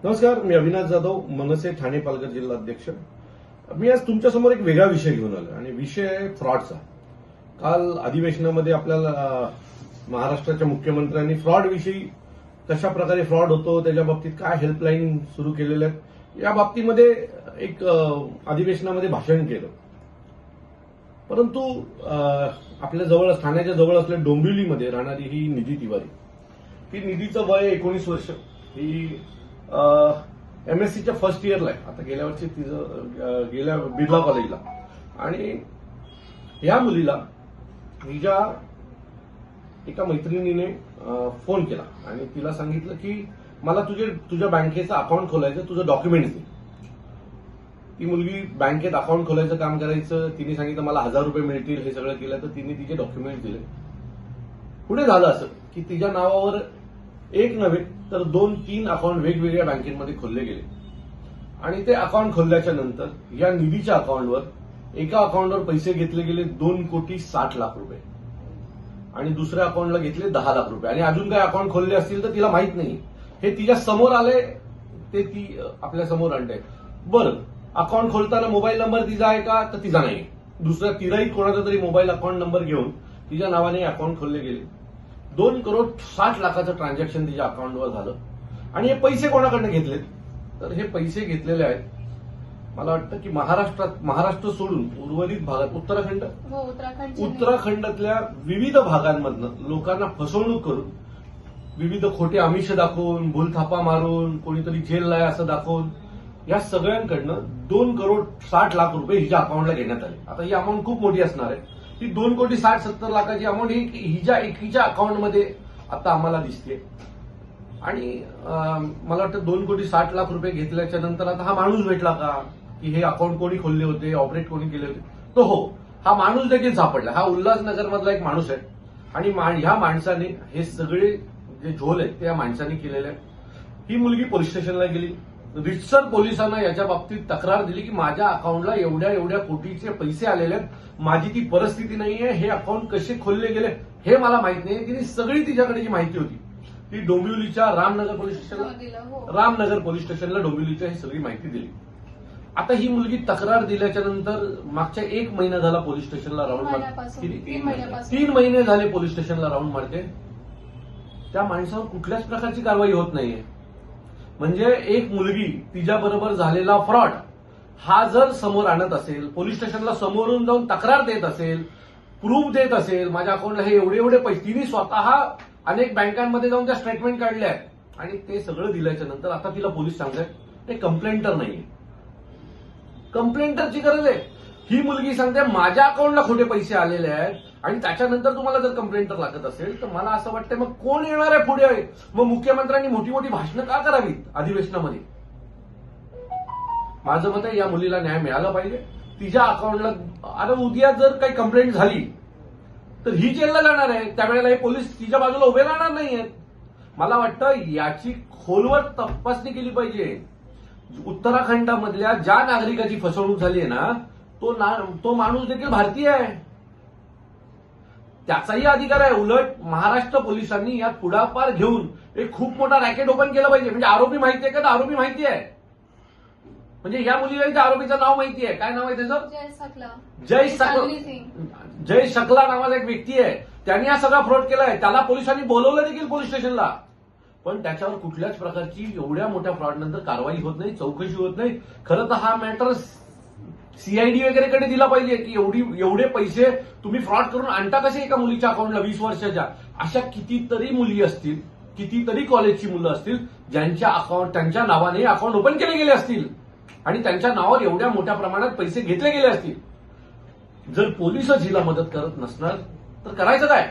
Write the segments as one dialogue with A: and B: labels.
A: नमस्कार, मी अविनाश जाधव, मनसे ठाणे पालघर जिल्हा अध्यक्ष. मी आज तुमच्यासमोर एक वेगळा विषय घेऊन आलो आणि विषय आहे फ्रॉडचा. काल अधिवेशनामध्ये आपल्याला महाराष्ट्राच्या मुख्यमंत्र्यांनी फ्रॉड विषयी, कशा प्रकारे फ्रॉड होतो, त्याच्या बाबतीत काय हेल्पलाईन सुरू केलेल्या आहेत या बाबतीमध्ये एक अधिवेशनामध्ये भाषण केलं. परंतु आपल्या जवळ, ठाण्याच्या जवळ असलेल्या डोंबिवलीमध्ये राहणारी ही निधी तिवारी, ही निधीचं वय 19 वर्ष, ही MSCच्या फर्स्ट इयरला आहे. आता गेल्या वर्षी तिचं गेल्या बिर्ला कॉलेजला. आणि या मुलीला तिच्या एका मैत्रिणीने फोन केला आणि तिला सांगितलं की मला तुझ्या बँकेचं अकाउंट खोलायचं, तुझं डॉक्युमेंट्स दे. ती मुलगी बँकेत अकाउंट खोलायचं काम करायचं. तिने सांगितलं मला 1000 रुपये मिळतील. हे सगळं केलं तर तिने तिचे डॉक्युमेंट दिले. पुढे झालं असं की तिच्या नावावर एक नव्हे तर 2-3 अकाउंट वेगवेगळ्या बँकेमध्ये खोलले गेले. आणि ते अकाउंट खोलल्याच्या नंतर या निधीच्या अकाउंटवर, एका अकाउंटवर पैसे घेतले गेले 2,60,00,000 रुपये आणि दुसऱ्या अकाउंटला घेतले 10 लाख रुपये. आणि अजून काही अकाउंट खोलले असतील तर तिला माहित नाही. हे तिच्या समोर आले, ते ती आपल्या समोर आणते. बरं, अकाउंट खोलताना मोबाईल नंबर तिचा आहे का? तर तिचा नाही. दुसऱ्या तिराही कोणाचा तरी मोबाईल अकाउंट नंबर घेऊन तिच्या नावाने अकाउंट खोलले गेले. 2,60,00,000चं ट्रान्झॅक्शन तिच्या अकाउंटवर झालं. आणि हे पैसे कोणाकडनं घेतलेत? तर हे पैसे घेतलेले आहेत, मला वाटतं की महाराष्ट्र सोडून उर्वरित भागात, उत्तराखंडातल्या विविध भागांमधनं लोकांना फसवणूक करून, विविध खोटे आमिष दाखवून, भूलथापा मारून, कोणीतरी जेलला आहे असं दाखवून, या सगळ्यांकडनं 2,60,00,000 रुपये हिच्या अकाउंटला घेण्यात आले. आता ही अमाऊंट खूप मोठी असणार आहे. ती 2,60,70,00,000ची अमाऊंट ही हिच्या एकीच्या अकाउंटमध्ये आता आम्हाला दिसते. आणि मला वाटतं 2,60,00,000 रुपये घेतल्याच्या नंतर आता हा माणूस भेटला का, की हे अकाउंट कोणी खोलले होते, ऑपरेट कोणी केले होते? तो हो, हा माणूस देखील सापडला. हा उल्हासनगरमधला एक माणूस आहे. आणि ह्या माणसाने हे सगळे जे झोल आहेत ते या माणसाने केलेले आहेत. ही मुलगी पोलीस स्टेशनला गेली. रितसर पोलिसांना याच्या बाबतीत तक्रार दिली की माझ्या अकाउंटला एवढ्या कोटीचे पैसे आलेले आहेत, माझी ती परिस्थिती नाहीये, हे अकाउंट कसे खोलले गेले हे मला माहित नाही. तिने सगळी तिच्याकडे जी माहिती होती ती डोंबिवलीच्या रामनगर पोलीस स्टेशनला डोंबिवलीच्या ही सगळी माहिती दिली. आता ही मुलगी तक्रार दिल्याच्या नंतर मागच्या 1 महिना झाला पोलीस स्टेशनला राऊंड मारते. 3 महिने झाले पोलीस स्टेशनला राऊंड मारते. त्या माणसावर कुठल्याच प्रकारची कारवाई होत नाहीये. म्हणजे एक मुलगी, तिच्याबरोबर झालेला फ्रॉड हा जर समोर आणत असेल, पोलीस स्टेशनला समोरून जाऊन तक्रार देत असेल, प्रूफ देत असेल, माझ्या अकाउंटला हे एवढे पैसे, तिने स्वतः अनेक बँकांमध्ये जाऊन त्या स्टेटमेंट काढल्या आहेत आणि ते सगळं दिल्याच्या नंतर आता तिला पोलीस सांगतायत ते कंप्लेंटर नाहीये. कंप्लेंटरची गरज आहे. ही मुलगी सांगते माझ्या अकाउंटला खोटे पैसे आलेले आहेत आणि त्याच्यानंतर तुम्हाला जर कंप्लेंटर लागत असेल तर मला असं वाटतं मग कोण येणार आहे पुढे? मग मुख्यमंत्र्यांनी मोठी भाषणं का करावीत अधिवेशनामध्ये? माझं मत आहे या मुलीला न्याय मिळाला पाहिजे. तिच्या अकाउंटला आता उद्या जर काही कंप्लेंट झाली तर ही जेलला जाणार आहे. त्यावेळेला हे पोलीस तिच्या बाजूला उभे राहणार नाहीयेत. मला वाटतं याची खोलवर तपासणी केली पाहिजे. उत्तराखंडामधल्या ज्या नागरिकाची फसवणूक झाली आहे ना, तो माणूस देखील भारतीय आहे. त्याचाही अधिकार आहे. उलट महाराष्ट्र पोलिसांनी यात पुढाकार घेऊन एक खूप मोठा रॅकेट ओपन केला पाहिजे. म्हणजे आरोपी माहिती आहे का? तर आरोपी माहिती आहे. म्हणजे या मुलीला त्या आरोपीचं नाव माहिती आहे. काय नाव आहे त्याचं? जय शकला नावाचा एक व्यक्ती आहे. त्यांनी हा सगळा फ्रॉड केलाय. त्याला पोलिसांनी बोलवलं देखील पोलीस स्टेशनला. पण त्याच्यावर कुठल्याच प्रकारची एवढ्या मोठ्या फ्रॉड नंतर कारवाई होत नाही, चौकशी होत नाही. खरं तर हा मॅटर CID वगैरेकडे दिला पाहिजे की एवढे पैसे तुम्ही फ्रॉड करून आणता कसे एका मुलीच्या अकाउंटला 20 वर्षाच्या? अशा कितीतरी मुली असतील, कितीतरी कॉलेजची मुलं असतील ज्यांच्या अकाउंट, त्यांच्या नावाने अकाउंट ओपन केले गेले असतील आणि त्यांच्या नावावर एवढ्या मोठ्या प्रमाणात पैसे घेतले गेले असतील. जर पोलीसच हिला मदत करत नसणार तर करायचं काय?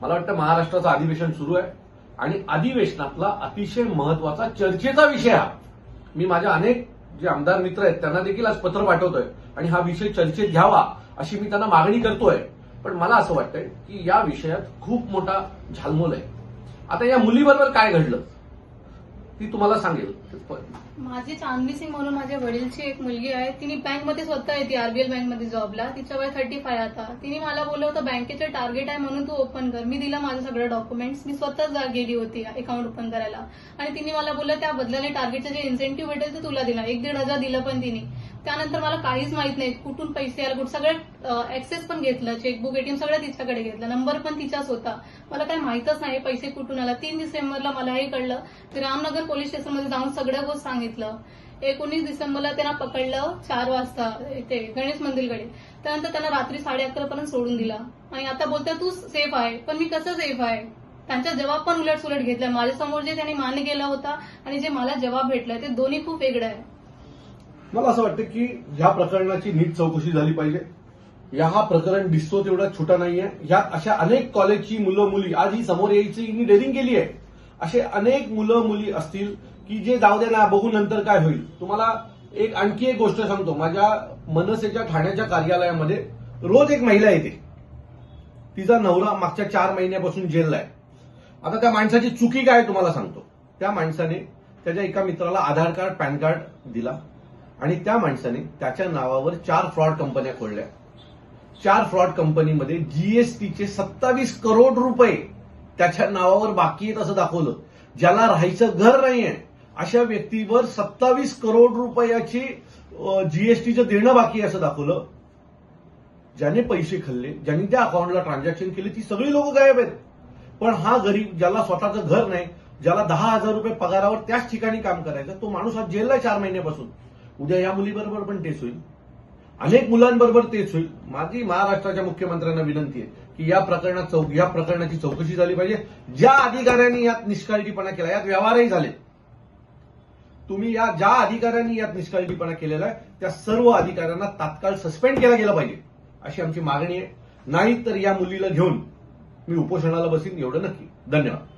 A: मला वाटतं महाराष्ट्राचं अधिवेशन सुरू आहे आणि अधिवेशनातला अतिशय महत्वाचा चर्चेचा विषय हा. मी माझ्या अनेक जे आमदार मित्र आहेत त्यांना देखील आज पत्र पाठवतोय आणि हा विषय चर्चेत घ्यावा अशी मी त्यांना मागणी करतोय. पण मला असं वाटतंय की या विषयात खूप मोठा झालमोल आहे. आता या मुलीबरोबर काय घडलं ती तुम्हाला सांगेल.
B: माझी चांदनी सिंग म्हणून माझ्या वडीलची एक मुलगी आहे. तिने बँकमध्ये स्वतः येते, आरबीएल बँकमध्ये जॉबला. तिचं वय 35 आता. तिने मला बोललं होतं बँकेचं टार्गेट आहे म्हणून तू ओपन कर. मी दिलं माझं सगळं डॉक्युमेंट्स. मी स्वतःच गेली होती अकाउंट ओपन करायला आणि तिने मला बोललं त्या बदल्याने टार्गेटचं जे इन्सेंटिव्ह भेटेल ते तुला दिला. 1-1.5 हजार दिलं पण तिने. त्यानंतर मला काहीच माहित नाही कुठून पैसे आले, कुठं सगळं ऍक्सेस पण घेतलं, चेकबुक एटीएम सगळं तिच्याकडे घेतलं, नंबर पण तिचाच होता. मला काही माहितच नाही पैसे कुठून आला. 3 डिसेंबरला मला हे कळलं. ते रामनगर पोलीस स्टेशनमध्ये जाऊन सगळं गोष्ट सांगितलं. 19 डिसेंबरला त्यांना पकडलं 4 वाजता इथे गणेश मंदिरकडे. त्यानंतर त्यांना रात्री 11:30 पर्यंत सोडून दिला आणि आता बोलतात तू सेफ आहे. पण मी कसं सेफ आहे? त्यांचा जबाब पण उलटसुलट घेतला. माझ्यासमोर जे त्यांनी मान्य केला होता आणि जे मला जबाब भेटलाय ते दोन्ही खूप वेगळं आहे.
A: मला असं वाटतं की ह्या प्रकरणाची नीट चौकशी झाली पाहिजे. हा प्रकरण दिसतो तेवढा छोटा नाहीये. ह्यात अशा अनेक कॉलेजची मुलं मुली आज ही समोर यायची हिने डेअरिंग केली आहे. असे अनेक मुलं मुली असतील की जे जाऊ दे ना बघू नंतर काय होईल. तुम्हाला आणखी एक गोष्ट सांगतो. माझ्या मनसेच्या ठाण्याच्या कार्यालयामध्ये रोज एक महिला येते. तिचा नवरा मागच्या 4 महिन्यापासून जेलला आहे. आता त्या माणसाची चुकी काय तुम्हाला सांगतो. त्या माणसाने त्याच्या एका मित्राला आधार कार्ड पॅन कार्ड दिला आणि त्या माणसाने त्याच्या नावावर 4 फ्रॉड कंपन्या खोलल्या. 4 फ्रॉड कंपनीमध्ये जीएसटीचे 27 करोड रुपये त्याच्या नावावर बाकी आहेत असं दाखवलं. ज्याला राहायचं घर नाहीये अशा व्यक्तीवर 27 करोड रुपयाची जीएसटीचं देणं बाकी आहे असं दाखवलं. ज्याने पैसे खाल्ले, ज्यांनी त्या अकाउंटला ट्रान्झॅक्शन केले ती सगळी लोक गायब आहेत. पण हा गरीब ज्याला स्वतःचं घर नाही, ज्याला 10,000 रुपये पगारावर त्याच ठिकाणी काम करायचं, तो माणूस आज जेलला 4 महिन्यापासून. उद्या या मुलीबरोबर पण तेच होईल, अनेक मुलांबरोबर तेच होईल. माझी महाराष्ट्राच्या मुख्यमंत्र्यांना विनंती आहे की या प्रकरणाची चौकशी झाली पाहिजे. ज्या अधिकाऱ्यांनी यात निष्काळजीपणा केला, यात व्यवहारही झाले, तुम्ही ज्या अधिकाऱ्यांनी यात निष्काळजीपणा केलेला आहे त्या सर्व अधिकाऱ्यांना तात्काळ सस्पेंड केला गेला पाहिजे अशी आमची मागणी आहे. नाही तर या मुलीला घेऊन मी उपोषणाला बसीन, एवढं नक्की. धन्यवाद.